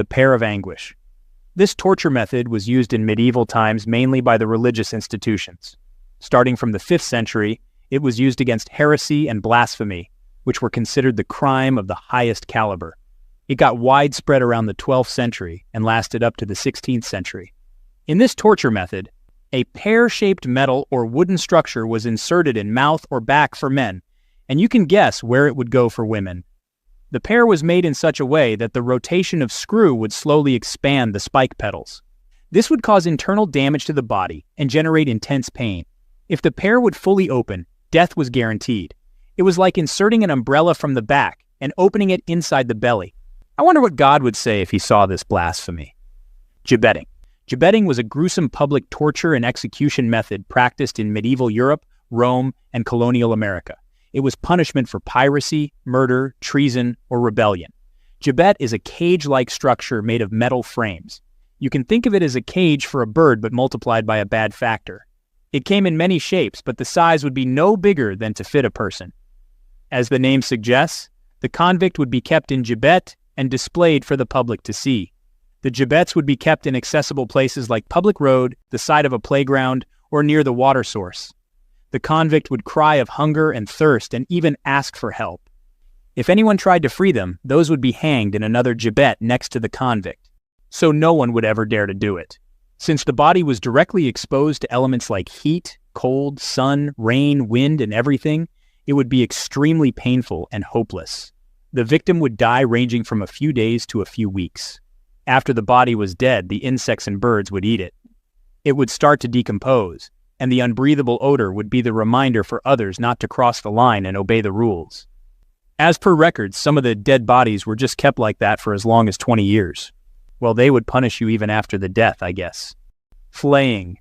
the pear of anguish. This torture method was used in medieval times mainly by the religious institutions. Starting from the 5th century, it was used against heresy and blasphemy, which were considered the crime of the highest caliber. It got widespread around the 12th century and lasted up to the 16th century. In this torture method, a pear-shaped metal or wooden structure was inserted in mouth or back for men, and you can guess where it would go for women. The pear was made in such a way that the rotation of screw would slowly expand the spike petals. This would cause internal damage to the body and generate intense pain. If the pear would fully open, death was guaranteed. It was like inserting an umbrella from the back and opening it inside the belly. I wonder what God would say if he saw this blasphemy. Gibbeting. Gibbeting was a gruesome public torture and execution method practiced in medieval Europe, Rome, and colonial America. It was punishment for piracy, murder, treason, or rebellion. Gibbet is a cage-like structure made of metal frames. You can think of it as a cage for a bird but multiplied by a bad factor. It came in many shapes, but the size would be no bigger than to fit a person. As the name suggests, the convict would be kept in gibbet and displayed for the public to see. The gibbets would be kept in accessible places like public road, the side of a playground, or near the water source. The convict would cry of hunger and thirst and even ask for help. If anyone tried to free them, those would be hanged in another gibbet next to the convict. So no one would ever dare to do it. Since the body was directly exposed to elements like heat, cold, sun, rain, wind, and everything, it would be extremely painful and hopeless. The victim would die ranging from a few days to a few weeks. After the body was dead, the insects and birds would eat it. It would start to decompose, and the unbreathable odor would be the reminder for others not to cross the line and obey the rules. As per records, some of the dead bodies were just kept like that for as long as 20 years. Well, they would punish you even after the death, I guess. Flaying.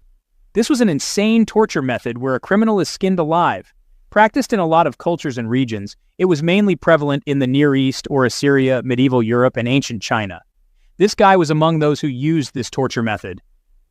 This was an insane torture method where a criminal is skinned alive. Practiced in a lot of cultures and regions, it was mainly prevalent in the Near East or Assyria, medieval Europe, and ancient China. This guy was among those who used this torture method.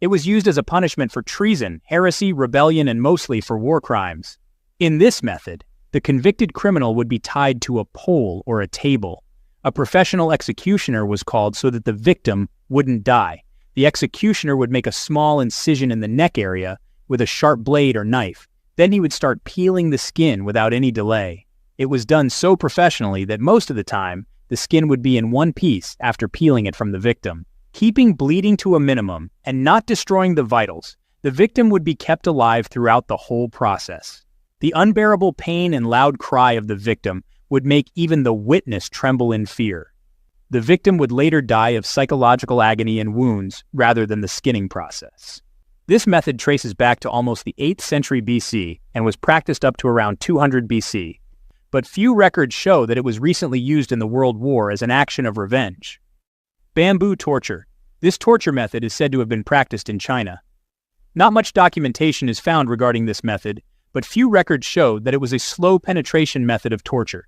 It was used as a punishment for treason, heresy, rebellion, and mostly for war crimes. In this method, the convicted criminal would be tied to a pole or a table. A professional executioner was called so that the victim wouldn't die. The executioner would make a small incision in the neck area with a sharp blade or knife. Then he would start peeling the skin without any delay. It was done so professionally that most of the time, the skin would be in one piece after peeling it from the victim. Keeping bleeding to a minimum and not destroying the vitals, the victim would be kept alive throughout the whole process. The unbearable pain and loud cry of the victim would make even the witness tremble in fear. The victim would later die of psychological agony and wounds rather than the skinning process. This method traces back to almost the 8th century BC and was practiced up to around 200 BC. But few records show that it was recently used in the World War as an action of revenge. Bamboo torture. This torture method is said to have been practiced in China. Not much documentation is found regarding this method, but few records show that it was a slow penetration method of torture.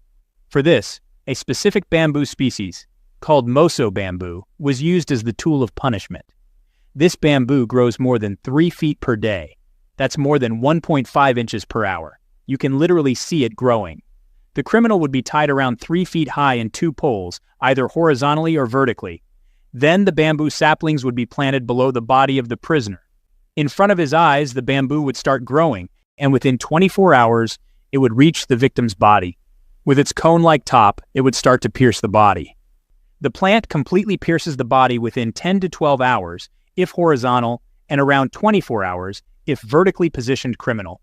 For this, a specific bamboo species, called moso bamboo, was used as the tool of punishment. This bamboo grows more than 3 feet per day. That's more than 1.5 inches per hour. You can literally see it growing. The criminal would be tied around 3 feet high in 2 poles, either horizontally or vertically. Then the bamboo saplings would be planted below the body of the prisoner. In front of his eyes, the bamboo would start growing, and within 24 hours, it would reach the victim's body. With its cone-like top, it would start to pierce the body. The plant completely pierces the body within 10 to 12 hours, if horizontal, and around 24 hours, if vertically positioned criminal.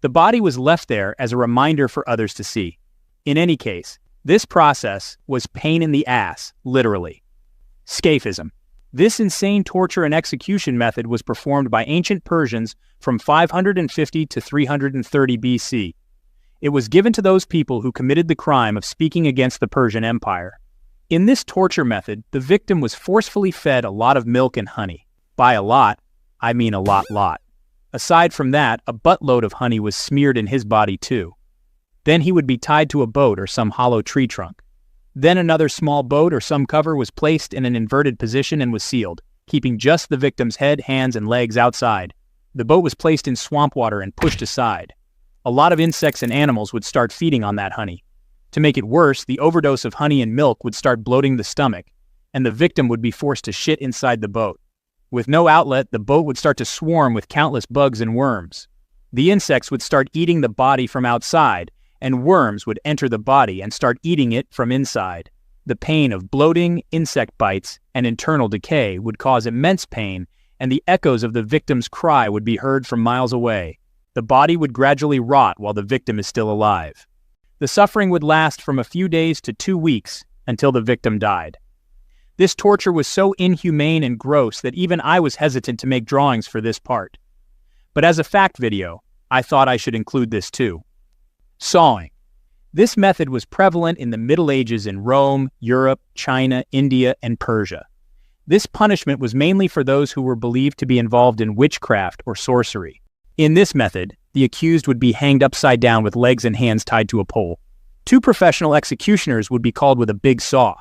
The body was left there as a reminder for others to see. In any case, this process was pain in the ass, literally. Scaphism. This insane torture and execution method was performed by ancient Persians from 550 to 330 BC. It was given to those people who committed the crime of speaking against the Persian Empire. In this torture method, the victim was forcefully fed a lot of milk and honey. By a lot, I mean a lot. Aside from that, a buttload of honey was smeared in his body too. Then he would be tied to a boat or some hollow tree trunk. Then another small boat or some cover was placed in an inverted position and was sealed, keeping just the victim's head, hands, and legs outside. The boat was placed in swamp water and pushed aside. A lot of insects and animals would start feeding on that honey. To make it worse, the overdose of honey and milk would start bloating the stomach. and the victim would be forced to shit inside the boat. With no outlet, the boat would start to swarm with countless bugs and worms. The insects would start eating the body from outside, and worms would enter the body and start eating it from inside. The pain of bloating, insect bites, and internal decay would cause immense pain, and the echoes of the victim's cry would be heard from miles away. The body would gradually rot while the victim is still alive. The suffering would last from a few days to 2 weeks until the victim died. This torture was so inhumane and gross that even I was hesitant to make drawings for this part. But as a fact video, I thought I should include this too. Sawing. This method was prevalent in the Middle Ages in Rome, Europe, China, India, and Persia. This punishment was mainly for those who were believed to be involved in witchcraft or sorcery. In this method, the accused would be hanged upside down with legs and hands tied to a pole. 2 professional executioners would be called with a big saw.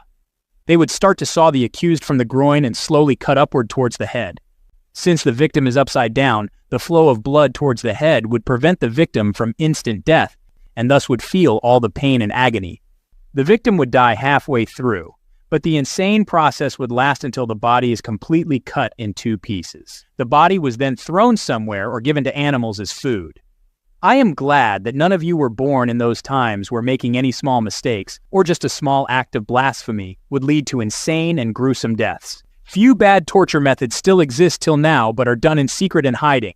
They would start to saw the accused from the groin and slowly cut upward towards the head. Since the victim is upside down, the flow of blood towards the head would prevent the victim from instant death, and thus would feel all the pain and agony. The victim would die halfway through, but the insane process would last until the body is completely cut in 2 pieces. The body was then thrown somewhere or given to animals as food. I am glad that none of you were born in those times where making any small mistakes, or just a small act of blasphemy, would lead to insane and gruesome deaths. Few bad torture methods still exist till now but are done in secret and hiding.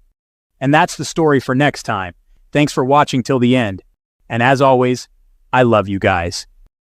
And that's the story for next time. Thanks for watching till the end. And as always, I love you guys.